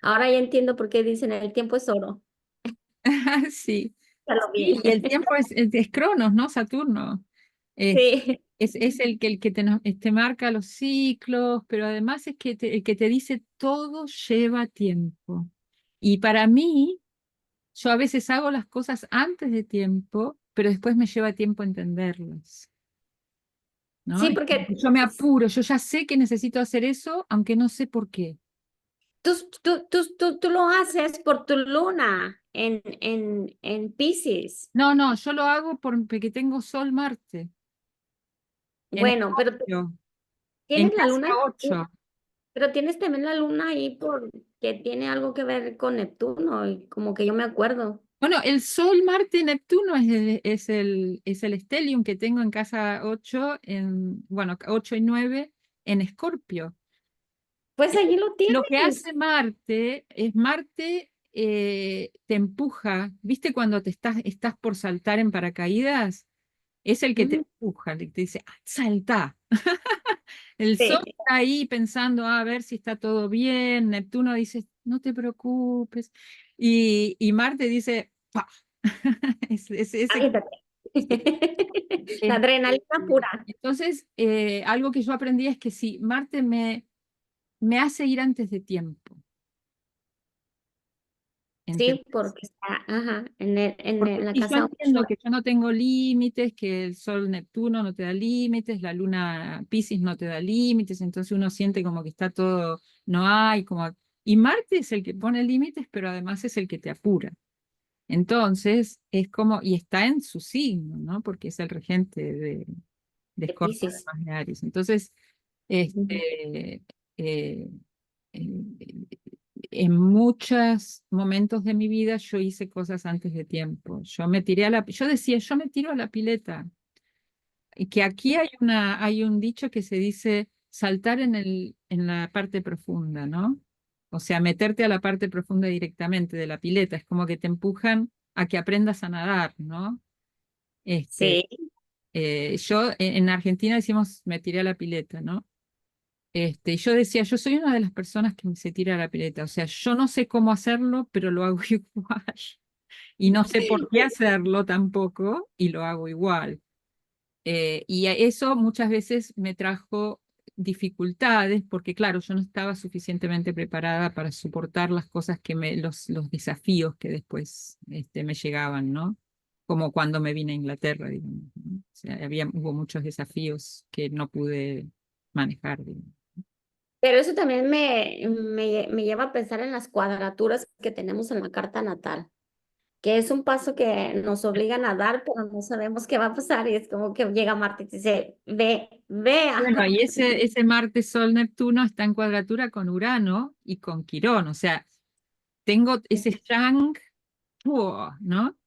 [SPEAKER 1] Ahora ya entiendo por qué dicen el tiempo es oro.
[SPEAKER 2] sí.
[SPEAKER 1] Piénsalo bien.
[SPEAKER 2] Sí, y el tiempo es Cronos, ¿no? Saturno. Es,
[SPEAKER 1] Sí,
[SPEAKER 2] es el que te marca los ciclos, pero además es que el que te dice todo lleva tiempo. Y para mí, yo a veces hago las cosas antes de tiempo, pero después me lleva tiempo entenderlas, ¿no?
[SPEAKER 1] sí,
[SPEAKER 2] Es como
[SPEAKER 1] porque
[SPEAKER 2] que yo me apuro, yo ya sé que necesito hacer eso, aunque no sé por qué.
[SPEAKER 1] tú lo haces por tu luna en Piscis.
[SPEAKER 2] No, no, yo lo hago porque tengo Sol Marte en
[SPEAKER 1] Bueno, pero
[SPEAKER 2] Escorpio, en
[SPEAKER 1] tienes la
[SPEAKER 2] casa
[SPEAKER 1] luna,
[SPEAKER 2] 8.
[SPEAKER 1] pero tienes también la luna ahí que tiene algo que ver con Neptuno, y como que yo me acuerdo.
[SPEAKER 2] Bueno, el Sol, Marte, Neptuno es el stellium que tengo en casa 8, bueno, 8 y 9 en Escorpio.
[SPEAKER 1] Pues allí lo
[SPEAKER 2] Lo que
[SPEAKER 1] tienes.
[SPEAKER 2] hace Marte es Marte te empuja, ¿viste cuando estás por saltar en paracaídas? Es el que te
[SPEAKER 1] Ujú.
[SPEAKER 2] empuja, el que te dice, "Ah, salta". El Sol
[SPEAKER 1] Sí,
[SPEAKER 2] está ahí pensando, a ver si está todo bien. Neptuno dice, no te preocupes. Y Marte dice, "Pa". Es ese.
[SPEAKER 1] aviéntate.
[SPEAKER 2] Sí.
[SPEAKER 1] La adrenalina pura.
[SPEAKER 2] Entonces, algo que yo aprendí es que si Marte me hace ir antes de tiempo,
[SPEAKER 1] Sí,
[SPEAKER 2] ¿entendés?
[SPEAKER 1] porque está, ajá, en la
[SPEAKER 2] Y yo
[SPEAKER 1] casa
[SPEAKER 2] entiendo
[SPEAKER 1] 8.
[SPEAKER 2] que yo no tengo límites, que el Sol Neptuno no te da límites, la Luna Piscis no te da límites, entonces uno siente como que está todo, no hay, como... Y Marte es el que pone límites, pero además es el que te apura. Entonces, es como, y está en su signo, ¿no? Porque es el regente de
[SPEAKER 1] De
[SPEAKER 2] Escorpio,
[SPEAKER 1] Piscis.
[SPEAKER 2] además de Aries. Entonces,
[SPEAKER 1] Ujú.
[SPEAKER 2] este, eh, en en muchos momentos de mi vida yo hice cosas antes de tiempo. Yo decía, yo me tiro a la pileta. Y que aquí hay un dicho que se dice saltar en la parte profunda, ¿no? O sea, meterte a la parte profunda directamente de la pileta. Es como que te empujan a que aprendas a nadar, ¿no? Este,
[SPEAKER 1] Sí,
[SPEAKER 2] yo en Argentina decimos me tiré a la pileta, ¿no? Y yo decía, yo soy una de las personas que se tira a la pileta. O sea, yo no sé cómo hacerlo, pero lo hago igual. Y no sé por qué hacerlo tampoco, y lo hago igual. Eso muchas veces me trajo dificultades, porque claro, yo no estaba suficientemente preparada para soportar las cosas los desafíos que después me llegaban, ¿no? Como cuando me vine a Inglaterra, digamos, ¿no? O sea, hubo muchos desafíos que no pude manejar, digamos.
[SPEAKER 1] pero eso también me lleva a pensar en las cuadraturas que tenemos en la carta natal, que es un paso que nos obligan a dar, pero no sabemos qué va a pasar y es como que llega Marte y te dice, ve, vea.
[SPEAKER 2] Bueno, y ese Marte, Sol, Neptuno está en cuadratura con Urano y con Quirón, o sea, tengo ese yang, ¿no?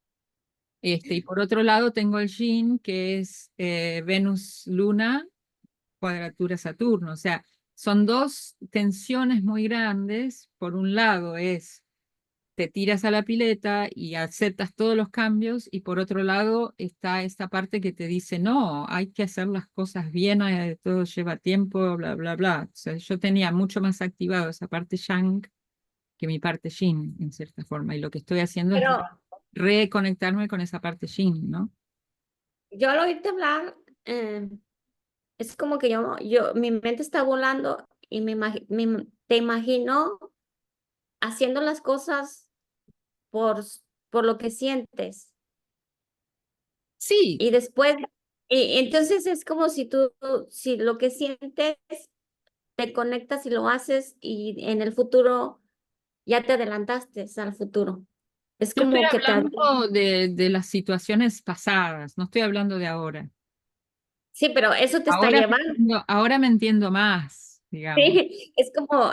[SPEAKER 2] Y por otro lado tengo el yin, que es Venus, Luna, cuadratura Saturno. O sea, son dos tensiones muy grandes. Por un lado es, te tiras a la pileta y aceptas todos los cambios, y por otro lado está esta parte que te dice, no, hay que hacer las cosas bien, todo lleva tiempo, bla, bla, bla. O sea, yo tenía mucho más activado esa parte yang que mi parte yin, en cierta forma, y lo que estoy haciendo es
[SPEAKER 1] Pero
[SPEAKER 2] reconectarme con esa parte yin, ¿no?
[SPEAKER 1] yo al oírte hablar, es como que mi mente está volando y te imagino haciendo las cosas por, por lo que sientes.
[SPEAKER 2] Sí,
[SPEAKER 1] Y después, y entonces es como si si lo que sientes, te conectas y lo haces y en el futuro ya te adelantaste al futuro. Es
[SPEAKER 2] yo estoy
[SPEAKER 1] como que
[SPEAKER 2] hablando de las situaciones pasadas, no estoy hablando de ahora.
[SPEAKER 1] sí, pero eso te está llevando.
[SPEAKER 2] Ahora me entiendo más, digamos.
[SPEAKER 1] Sí, es como,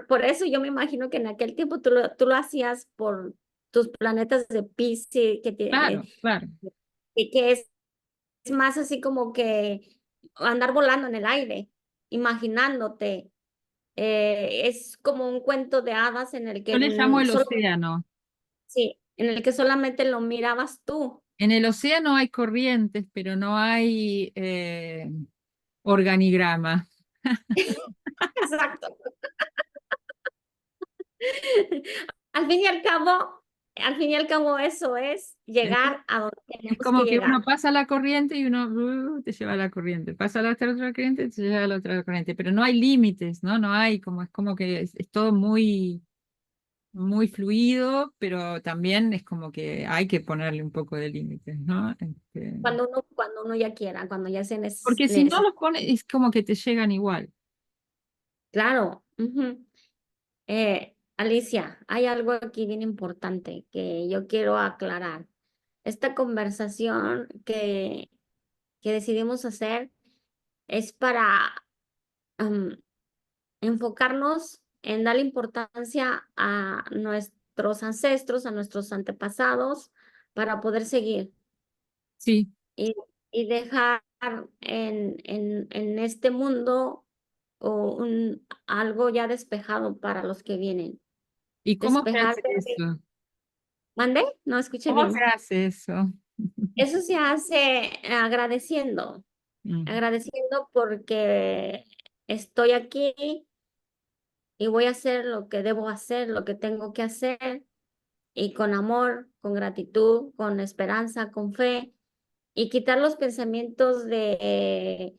[SPEAKER 1] por eso yo me imagino que en aquel tiempo tú lo hacías por tus planetas de Piscis,
[SPEAKER 2] Claro, claro.
[SPEAKER 1] que es más así como que andar volando en el aire, imaginándote. Es como un cuento de hadas en el
[SPEAKER 2] Yo
[SPEAKER 1] que
[SPEAKER 2] le llamo el océano.
[SPEAKER 1] sí, en el que solamente lo mirabas tú.
[SPEAKER 2] En el océano hay corrientes, pero no hay organigrama.
[SPEAKER 1] Exacto. Al fin y al cabo, al fin y al cabo eso es llegar a donde
[SPEAKER 2] Es
[SPEAKER 1] tenemos que
[SPEAKER 2] como que uno
[SPEAKER 1] llegar.
[SPEAKER 2] pasa la corriente y uno te lleva a la corriente, pasa otra corriente y te lleva a la otra corriente, pero no hay límites, ¿no? No hay, como es como que es todo muy, muy fluido, pero también es como que hay que ponerle un poco de límites, ¿no?
[SPEAKER 1] Cuando uno ya quiera, cuando ya se
[SPEAKER 2] Porque si no
[SPEAKER 1] necesita.
[SPEAKER 2] los pones, es como que te llegan igual.
[SPEAKER 1] Claro. Ujú. Alicia, hay algo aquí bien importante que yo quiero aclarar. Esta conversación que decidimos hacer es para enfocarnos en darle importancia a nuestros ancestros, a nuestros antepasados, para poder seguir
[SPEAKER 2] Sí.
[SPEAKER 1] y, y dejar en este mundo algo ya despejado para los que vienen.
[SPEAKER 2] ¿Y cómo se
[SPEAKER 1] Despejar
[SPEAKER 2] hace eso?
[SPEAKER 1] ¿Mande? No escuché
[SPEAKER 2] ¿Cómo se
[SPEAKER 1] bien.
[SPEAKER 2] hace eso?
[SPEAKER 1] Eso se hace agradeciendo,
[SPEAKER 2] Mm.
[SPEAKER 1] agradeciendo porque estoy aquí y voy a hacer lo que debo hacer, lo que tengo que hacer, y con amor, con gratitud, con esperanza, con fe, y quitar los pensamientos de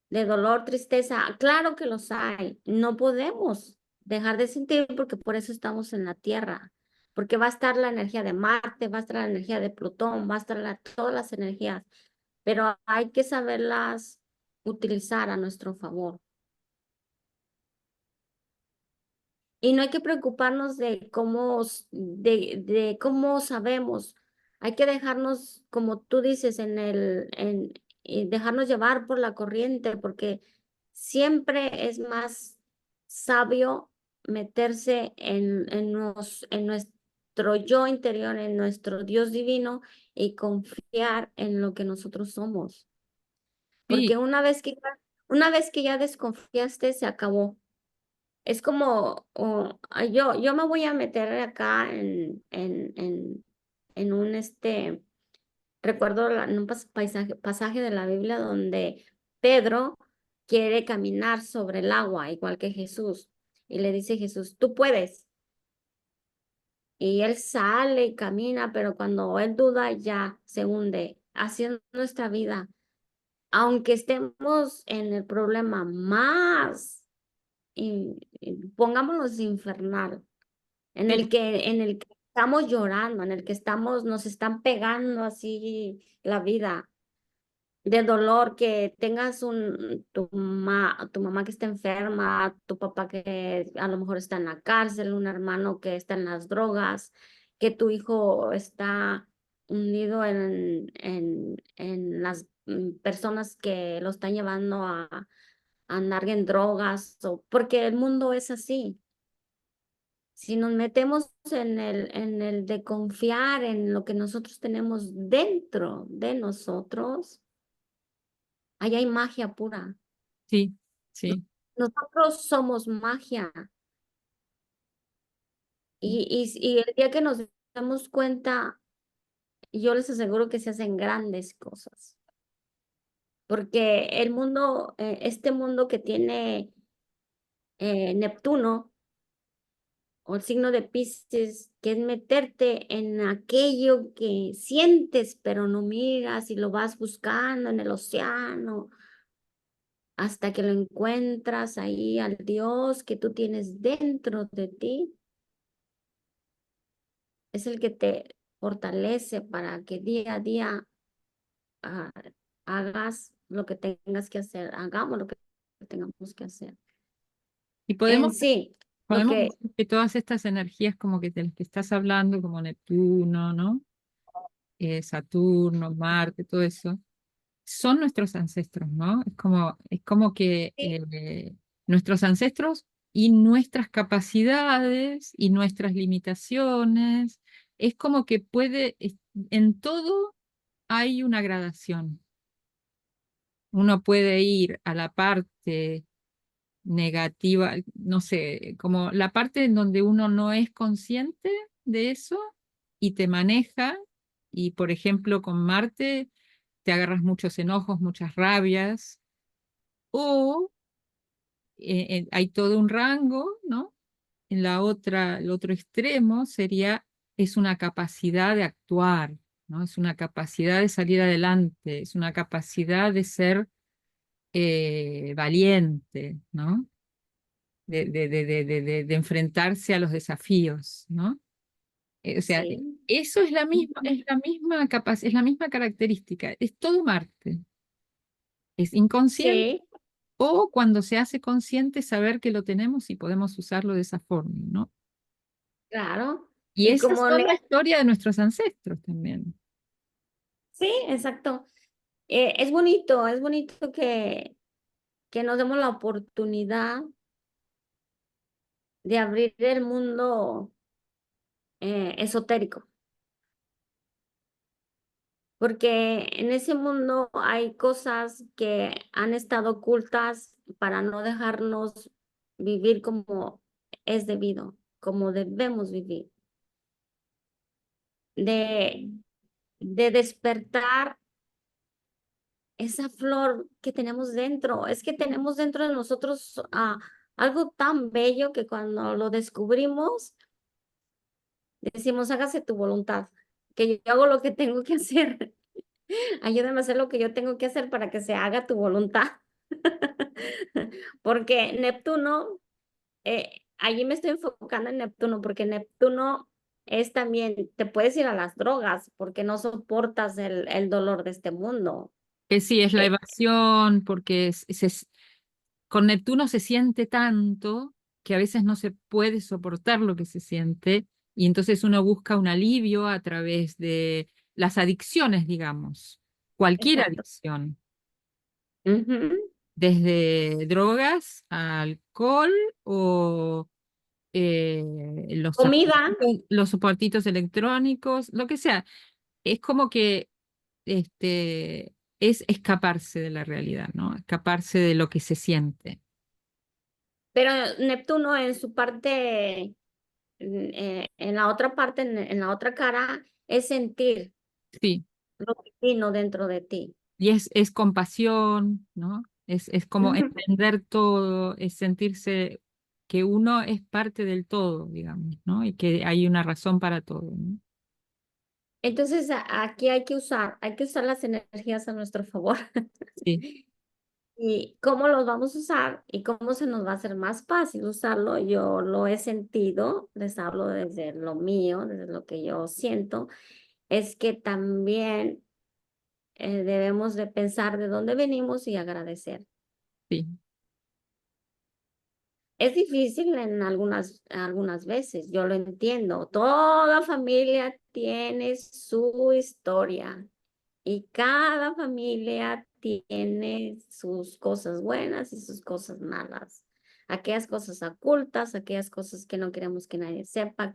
[SPEAKER 1] dolor, tristeza. Claro que los hay. No podemos dejar de sentir porque por eso estamos en la Tierra. Porque va a estar la energía de Marte, va a estar la energía de Plutón, va a estar todas las energías, pero hay que saberlas utilizar a nuestro favor. Y no hay que preocuparnos de de cómo sabemos. Hay que dejarnos, como tú dices, y dejarnos llevar por la corriente, porque siempre es más sabio meterse en nuestro yo interior, en nuestro Dios divino y confiar en lo que nosotros somos.
[SPEAKER 2] Sí,
[SPEAKER 1] Porque una vez que ya desconfiaste, se acabó. Es como, yo me voy a meter acá en un, recuerdo en un pasaje de la Biblia donde Pedro quiere caminar sobre el agua, igual que Jesús, y le dice Jesús, tú puedes. Y él sale y camina, pero cuando él duda ya se hunde. Así es nuestra vida. Aunque estemos en el problema más, pongámonos infernal,
[SPEAKER 2] sí.
[SPEAKER 1] en el que estamos llorando, en el que nos están pegando así la vida, de dolor, que tengas tu mamá que está enferma, tu papá que a lo mejor está en la cárcel, un hermano que está en las drogas, que tu hijo está hundido en las personas que lo están llevando a andar en drogas, porque el mundo es así. Si nos metemos en el de confiar en lo que nosotros tenemos dentro de nosotros, ahí hay magia pura.
[SPEAKER 2] Sí,
[SPEAKER 1] No-
[SPEAKER 2] sí.
[SPEAKER 1] Nosotros somos magia. Y el día que nos damos cuenta, yo les aseguro que se hacen grandes cosas. Porque este mundo que tiene Neptuno, o el signo de Piscis, que es meterte en aquello que sientes, pero no miras y lo vas buscando en el océano hasta que lo encuentras ahí al Dios que tú tienes dentro de ti. Es el que te fortalece para que día a día ah, hagas lo que tengas que hacer, hagamos lo que tengamos que hacer.
[SPEAKER 2] Y
[SPEAKER 1] En
[SPEAKER 2] podemos,
[SPEAKER 1] sí, lo
[SPEAKER 2] podemos
[SPEAKER 1] que
[SPEAKER 2] decir que todas estas energías como que de las que estás hablando, como Neptuno, ¿no? Saturno, Marte, todo eso, son nuestros ancestros, ¿no? Es como que
[SPEAKER 1] sí,
[SPEAKER 2] nuestros ancestros y nuestras capacidades y nuestras limitaciones, es como que en todo hay una gradación. Uno puede ir a la parte negativa, no sé, como la parte en donde uno no es consciente de eso y te maneja, y por ejemplo con Marte te agarras muchos enojos, muchas rabias, o hay todo un rango, ¿no? En el otro extremo sería es una capacidad de actuar, ¿no? Es una capacidad de salir adelante, es una capacidad de ser valiente, ¿no? De enfrentarse a los desafíos, ¿no? O sea,
[SPEAKER 1] Sí,
[SPEAKER 2] eso es la misma característica, es todo Marte, es inconsciente
[SPEAKER 1] sí,
[SPEAKER 2] o cuando se hace consciente saber que lo tenemos y podemos usarlo de esa forma, ¿no?
[SPEAKER 1] claro.
[SPEAKER 2] Y
[SPEAKER 1] Y
[SPEAKER 2] esas
[SPEAKER 1] como
[SPEAKER 2] son la historia de nuestros ancestros también.
[SPEAKER 1] sí, exacto. Es bonito que nos demos la oportunidad de abrir el mundo esotérico, porque en ese mundo hay cosas que han estado ocultas para no dejarnos vivir como es debido, como debemos vivir, de, de despertar esa flor que tenemos dentro. Es que tenemos dentro de nosotros algo tan bello que cuando lo descubrimos, decimos, hágase tu voluntad, que yo hago lo que tengo que hacer. Ayúdame a hacer lo que yo tengo que hacer para que se haga tu voluntad. Porque Neptuno, allí me estoy enfocando en Neptuno, porque Neptuno es también, te puedes ir a las drogas porque no soportas el dolor de este mundo.
[SPEAKER 2] Que sí, es la
[SPEAKER 1] Eh,
[SPEAKER 2] evasión, porque con Neptuno se siente tanto que a veces no se puede soportar lo que se siente y entonces uno busca un alivio a través de las adicciones, digamos, cualquier
[SPEAKER 1] exacto.
[SPEAKER 2] adicción,
[SPEAKER 1] Ujú.
[SPEAKER 2] desde drogas a alcohol o
[SPEAKER 1] Comida,
[SPEAKER 2] los aparatitos electrónicos, lo que sea. Es como que es escaparse de la realidad, ¿no? Escaparse de lo que se siente.
[SPEAKER 1] pero Neptuno en su parte, en la otra parte, en la otra cara, es sentir
[SPEAKER 2] Sí,
[SPEAKER 1] lo divino dentro de ti.
[SPEAKER 2] y es compasión, ¿no? Es como
[SPEAKER 1] Ujú.
[SPEAKER 2] entender todo, es sentirse que uno es parte del todo, digamos, ¿no? Y que hay una razón para todo, ¿no?
[SPEAKER 1] Entonces, aquí hay que usar las energías a nuestro favor.
[SPEAKER 2] Sí,
[SPEAKER 1] ¿Y cómo los vamos a usar y cómo se nos va a hacer más fácil usarlo? Yo lo he sentido, les hablo desde lo mío, desde lo que yo siento, es que también debemos de pensar de dónde venimos y agradecer.
[SPEAKER 2] sí,
[SPEAKER 1] Es difícil en algunas veces, yo lo entiendo. Toda familia tiene su historia y cada familia tiene sus cosas buenas y sus cosas malas. Aquellas cosas ocultas, aquellas cosas que no queremos que nadie sepa,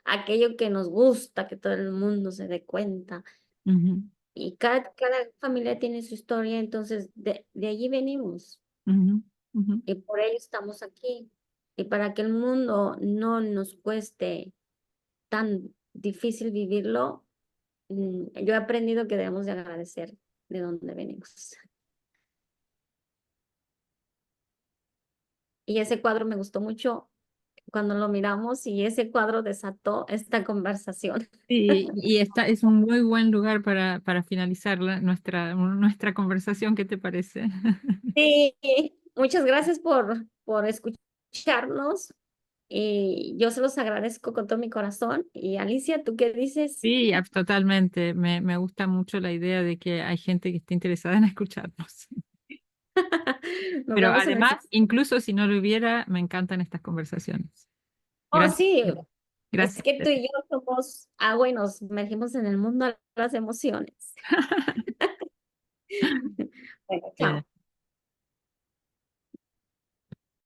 [SPEAKER 1] aquello que nos gusta que todo el mundo se dé cuenta.
[SPEAKER 2] ujú,
[SPEAKER 1] Y cada familia tiene su historia, entonces de allí venimos.
[SPEAKER 2] ujú, ujú,
[SPEAKER 1] Y por ello estamos aquí. Y para que el mundo no nos cueste tan difícil vivirlo, yo he aprendido que debemos de agradecer de dónde venimos. Y ese cuadro me gustó mucho cuando lo miramos y ese cuadro desató esta conversación.
[SPEAKER 2] sí, y esta es un muy buen lugar para finalizar nuestra conversación, ¿qué te parece?
[SPEAKER 1] Sí, muchas gracias por escucharnos y yo se los agradezco con todo mi corazón. Y Alicia, ¿tú qué dices?
[SPEAKER 2] Sí, totalmente. Me gusta mucho la idea de que hay gente que esté interesada en escucharnos.
[SPEAKER 1] Nos
[SPEAKER 2] Pero
[SPEAKER 1] vemos en el
[SPEAKER 2] además,
[SPEAKER 1] siguiente.
[SPEAKER 2] incluso si no lo hubiera, me encantan estas conversaciones.
[SPEAKER 1] Oh,
[SPEAKER 2] Gracias.
[SPEAKER 1] sí, es
[SPEAKER 2] Gracias.
[SPEAKER 1] que tú y yo somos agua y nos sumergimos en el mundo de las emociones. Bueno, chao.